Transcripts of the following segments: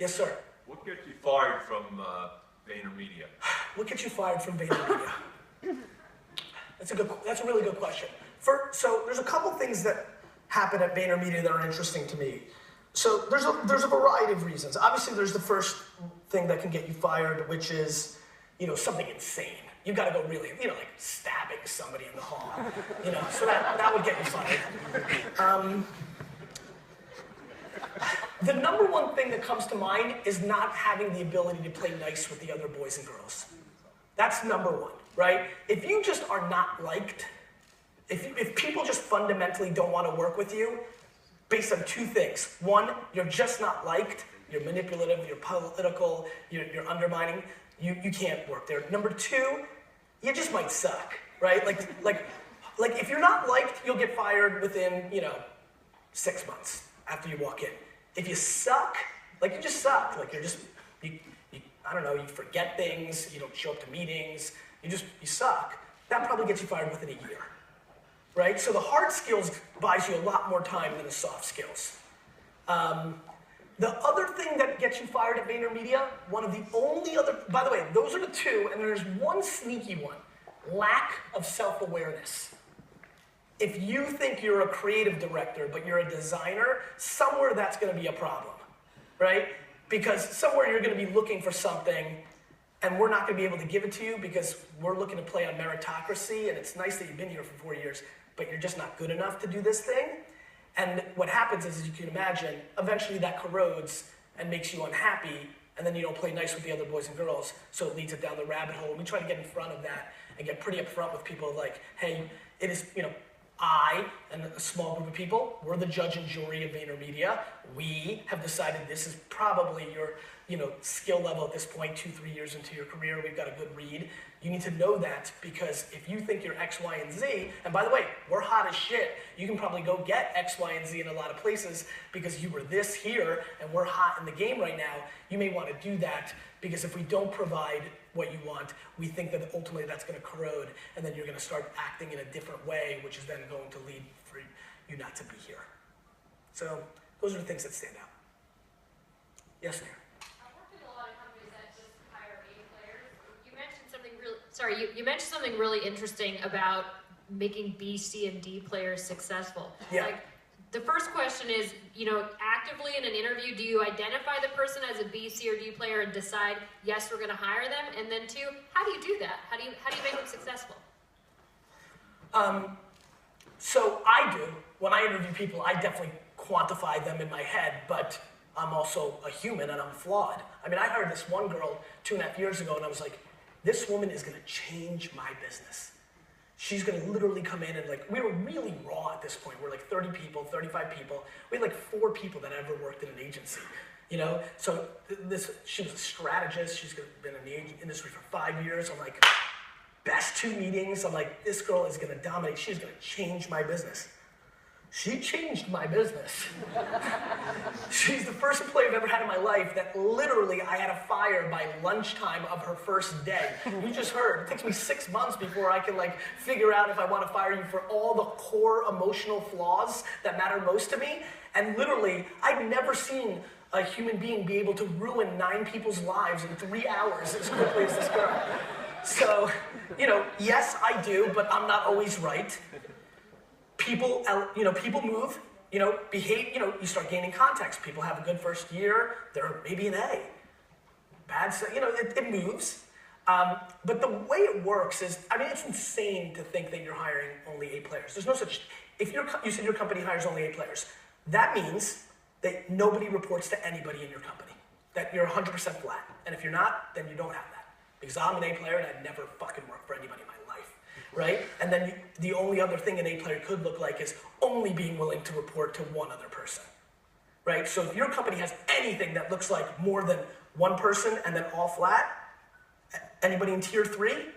Yes, sir. What gets you fired from Vaynermedia? What gets you fired from Vaynermedia? That's a really good question. So there's a couple things that happen at Vaynermedia that are interesting to me. So there's a variety of reasons. Obviously, there's the first thing that can get you fired, which is, something insane. You've got to go really, like stabbing somebody in the hall. So that would get you fired. The number one thing that comes to mind is not having the ability to play nice with the other boys and girls. That's number one, right? If you just are not liked, if people just fundamentally don't want to work with you, based on two things. One, you're just not liked, you're manipulative, you're political, you're undermining, you can't work there. Number two, you just might suck, right? Like if you're not liked, you'll get fired within, 6 months after you walk in. If you suck, you just suck. I don't know, you forget things, you don't show up to meetings, you suck. That probably gets you fired within a year, right? So the hard skills buys you a lot more time than the soft skills. The other thing that gets you fired at Vaynermedia, one of the only other, by the way, those are the two, and there's one sneaky one, lack of self-awareness. If you think you're a creative director, but you're a designer, somewhere that's gonna be a problem, right? Because somewhere you're gonna be looking for something, and we're not gonna be able to give it to you because we're looking to play on meritocracy, and it's nice that you've been here for 4 years, but you're just not good enough to do this thing. And what happens is, as you can imagine, eventually that corrodes and makes you unhappy, and then you don't play nice with the other boys and girls, so it leads it down the rabbit hole. And we try to get in front of that and get pretty upfront with people like, hey, it is, I and a small group of people, we're the judge and jury of Vaynermedia. We have decided this is probably your skill level at this point, 2-3 years into your career. We've got a good read. You need to know that, because if you think you're X, Y, and Z, and by the way, we're hot as shit. You can probably go get X, Y, and Z in a lot of places because you were this here and we're hot in the game right now. You may want to do that, because if we don't provide what you want, we think that ultimately that's going to corrode, and then you're going to start acting in a different way, which is then going to lead for you not to be here. So those are the things that stand out. Yes, Sarah? You mentioned something really interesting about making B, C, and D players successful. Yeah. The first question is, actively in an interview, do you identify the person as a B, C, or D player and decide, yes, we're going to hire them? And then two, how do you do that? How do you make them successful? So I do. When I interview people, I definitely quantify them in my head, but I'm also a human and I'm flawed. I mean, I hired this one girl 2.5 years ago, and I was like, this woman is gonna change my business. She's gonna literally come in and we were really raw at this point. We're 30 people, 35 people. We had 4 people that ever worked in an agency, So she was a strategist. She's been in the industry for 5 years. I'm like, best 2 meetings. I'm like, this girl is gonna dominate. She's gonna change my business. She changed my business. She's the first employee I've ever had in my life that literally I had to fire by lunchtime of her first day. You just heard, it takes me 6 months before I can figure out if I want to fire you for all the core emotional flaws that matter most to me. And literally, I've never seen a human being be able to ruin 9 people's lives in 3 hours as quickly as this girl. So, yes, I do, but I'm not always right. People, people move, behave, you start gaining context. People have a good first year, they're maybe an A. Bad, it moves. But the way it works is, it's insane to think that you're hiring only A players. There's no such, if you said your company hires only A players, that means that nobody reports to anybody in your company, that you're 100% flat. And if you're not, then you don't have that. Because I'm an A player and I'd never fucking work for anybody in my life. Right? And then the only other thing an A player could look like is only being willing to report to one other person. Right? So if your company has anything that looks like more than one person and then all flat, anybody in tier 3,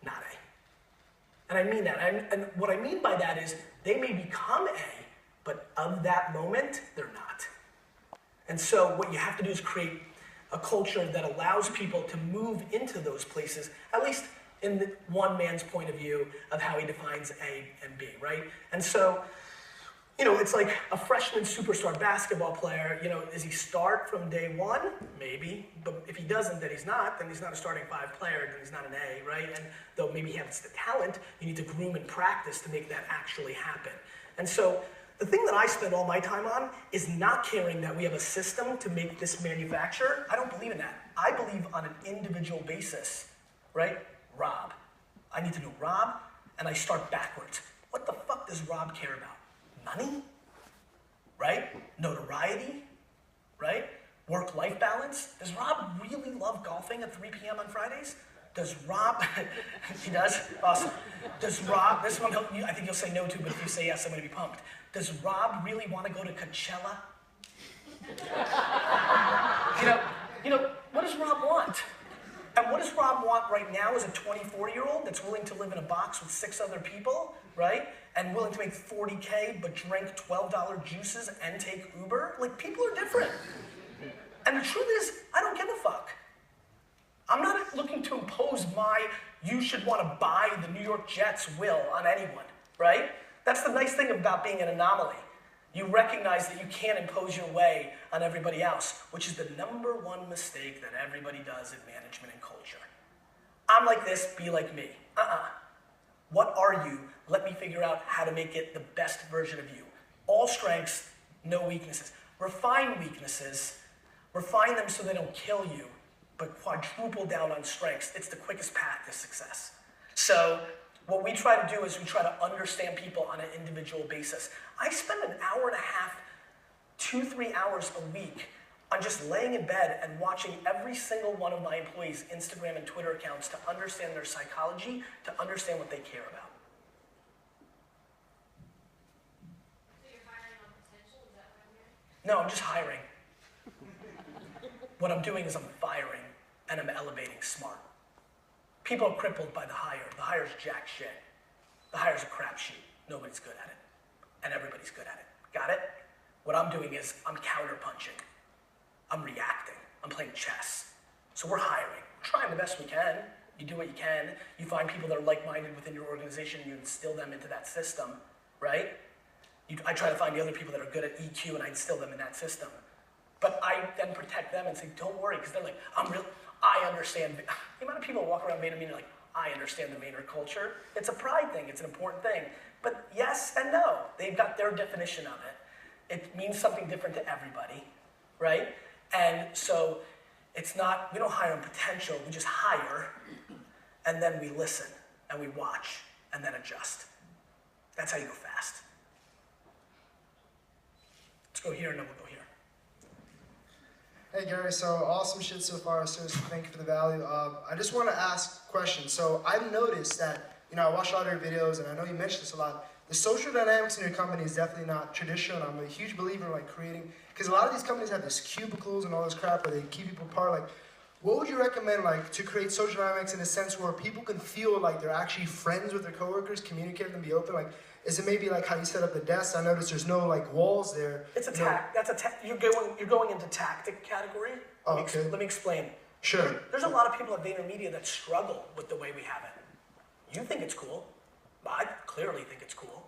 not A. And I mean that. And what I mean by that is they may become A, but of that moment, they're not. And so what you have to do is create a culture that allows people to move into those places, at least in the one man's point of view of how he defines A and B, right? And so You know, it's like a freshman superstar basketball player. You know, does he start from day one? Maybe. But if he doesn't, then he's not a starting 5 player, then he's not an A, right? And though maybe he has the talent, you need to groom and practice to make that actually happen. And so the thing that I spend all my time on is not caring that we have a system to make this manufacture. I don't believe in that. I believe on an individual basis, right? Rob. I need to know Rob, and I start backwards. What the fuck does Rob care about? Money, right? Notoriety, right? Work-life balance. Does Rob really love golfing at 3 p.m. on Fridays? Does Rob, he does? Awesome. Does Rob, this one I think you'll say no to, but if you say yes, I'm gonna be pumped. Does Rob really wanna go to Coachella? You know, what does Rob want? And what does Rob want right now as a 24-year-old that's willing to live in a box with 6 other people, right? And willing to make $40K but drink $12 juices and take Uber? Like, people are different. And the truth is, I don't give a fuck. I'm not looking to impose my, you should want to buy the New York Jets will on anyone, right? That's the nice thing about being an anomaly. You recognize that you can't impose your way on everybody else, which is the #1 mistake that everybody does in management and culture. I'm like this, be like me. What are you? Let me figure out how to make it the best version of you. All strengths, no weaknesses. Refine weaknesses, refine them so they don't kill you, but quadruple down on strengths. It's the quickest path to success. So what we try to do is we try to understand people on an individual basis. I spend an hour and a half, 2-3 hours a week on just laying in bed and watching every single one of my employees' Instagram and Twitter accounts to understand their psychology, to understand what they care about. So you're hiring on potential, is that what I'm hearing? No, I'm just hiring. What I'm doing is I'm firing and I'm elevating smart. People are crippled by the hire. The hire's jack shit. The hire's a crapshoot. Nobody's good at it. And everybody's good at it. Got it? What I'm doing is I'm counter-punching. I'm reacting. I'm playing chess. So we're hiring. We're trying the best we can. You do what you can. You find people that are like-minded within your organization, you instill them into that system, right? I try to find the other people that are good at EQ and I instill them in that system. But I then protect them and say, don't worry, because they're like, I understand. The amount of people who walk around Vaynermedia like, I understand the Vayner culture. It's a pride thing, it's an important thing. But yes and no, they've got their definition of it. It means something different to everybody, right? And so it's not, we don't hire on potential, we just hire, and then we listen, and we watch, and then adjust. That's how you go fast. Let's go here and then we'll go here. Hey Gary, so awesome shit so far. Seriously, thank you for the value. I just want to ask a question. So I've noticed that, I watch a lot of your videos, and I know you mentioned this a lot. The social dynamics in your company is definitely not traditional. I'm a huge believer in like creating, because a lot of these companies have this cubicles and all this crap where they keep people apart. Like, what would you recommend like to create social dynamics in a sense where people can feel like they're actually friends with their coworkers, communicate and be open? Like, is it maybe like how you set up the desk? I noticed there's no like walls there. It's a That's a you're going into tactic category. Oh, okay. Let me explain. Sure. There's a lot of people at Vaynermedia that struggle with the way we have it. You think it's cool. I clearly think it's cool.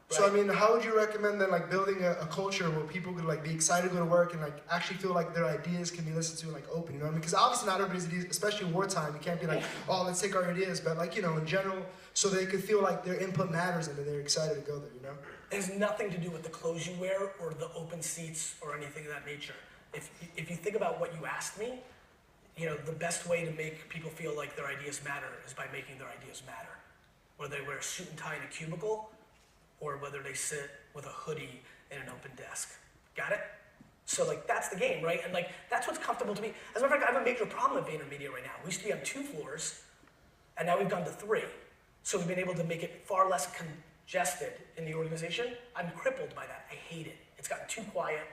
Right? So I mean, how would you recommend then like building a culture where people could like be excited to go to work and like actually feel like their ideas can be listened to and like open, you know what I mean? Because obviously not everybody's ideas, especially in wartime, you can't be like, oh, let's take our ideas, but like, in general, so they could feel like their input matters and that they're excited to go there, It has nothing to do with the clothes you wear or the open seats or anything of that nature. If you think about what you asked me, the best way to make people feel like their ideas matter is by making their ideas matter. Whether they wear a suit and tie in a cubicle, or whether they sit with a hoodie in an open desk. Got it? So like that's the game, right? And like that's what's comfortable to me. As a matter of fact, I have a major problem at Vaynermedia right now. We used to be on 2 floors, and now we've gone to 3. So we've been able to make it far less congested in the organization. I'm crippled by that. I hate it. It's gotten too quiet.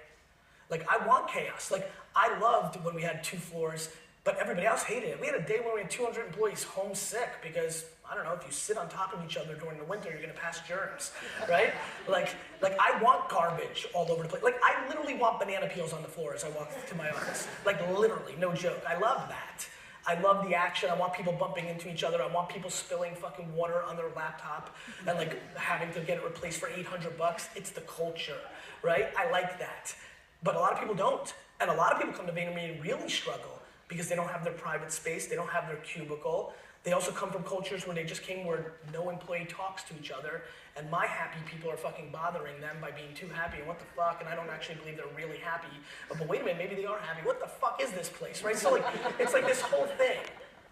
Like I want chaos. Like I loved when we had 2 floors, but everybody else hated it. We had a day where we had 200 employees homesick because, I don't know, if you sit on top of each other during the winter, you're gonna pass germs, right? Like I want garbage all over the place. Like I literally want banana peels on the floor as I walk to my office. Like literally, no joke. I love that. I love the action. I want people bumping into each other. I want people spilling fucking water on their laptop and like having to get it replaced for $800. It's the culture, right? I like that. But a lot of people don't. And a lot of people come to Vaynermedia and really struggle because they don't have their private space. They don't have their cubicle. They also come from cultures where they just came where no employee talks to each other, and my happy people are fucking bothering them by being too happy, and what the fuck, and I don't actually believe they're really happy, but wait a minute, maybe they are happy. What the fuck is this place, right? So like, it's like this whole thing.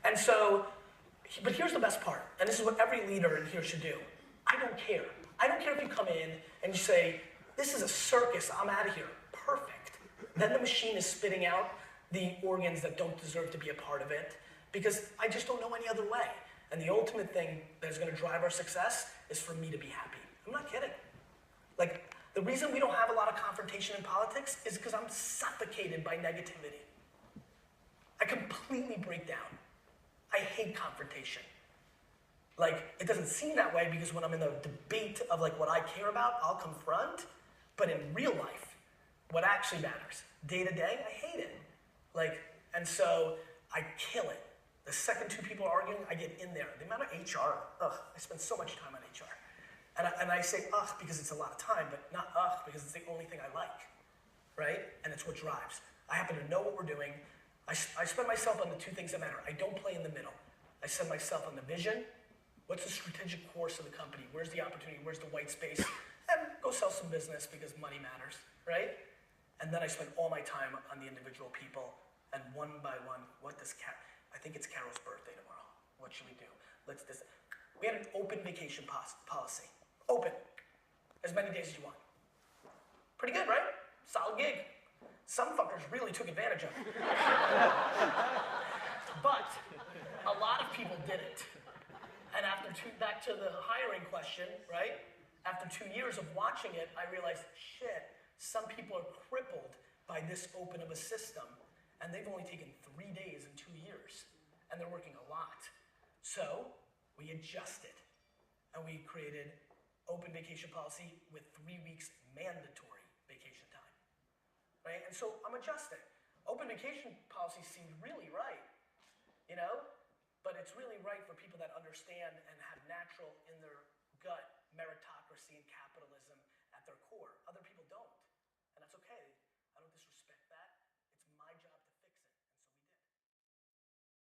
And so, but here's the best part, and this is what every leader in here should do. I don't care. I don't care if you come in and you say, this is a circus, I'm out of here. Perfect. Then the machine is spitting out the organs that don't deserve to be a part of it, because I just don't know any other way. And the ultimate thing that is gonna drive our success is for me to be happy. I'm not kidding. Like, the reason we don't have a lot of confrontation in politics is because I'm suffocated by negativity. I completely break down. I hate confrontation. Like, it doesn't seem that way because when I'm in a debate of like what I care about, I'll confront. But in real life, what actually matters, day to day, I hate it. Like, and so I kill it. The second two people are arguing, I get in there. The amount of HR, I spend so much time on HR. And I say because it's a lot of time, but not because it's the only thing I like, right? And it's what drives. I happen to know what we're doing. I spend myself on the two things that matter. I don't play in the middle. I spend myself on the vision. What's the strategic course of the company? Where's the opportunity? Where's the white space? And go sell some business because money matters, right? And then I spend all my time on the individual people. And one by one, I think it's Carol's birthday tomorrow. What should we do? We had an open vacation policy. Open. As many days as you want. Pretty good, right? Solid gig. Some fuckers really took advantage of it. But a lot of people didn't. And back to the hiring question, right? After 2 years of watching it, I realized, shit, some people are crippled by this open of a system. And they've only taken 3 days in 2 years. And they're working a lot. So we adjusted. And we created open vacation policy with 3 weeks mandatory vacation time. Right? And so I'm adjusting. Open vacation policy seemed really right, you know? But it's really right for people that understand and have natural in their gut meritocracy and capitalism at their core. Other people don't. And that's okay. I don't disrespect that.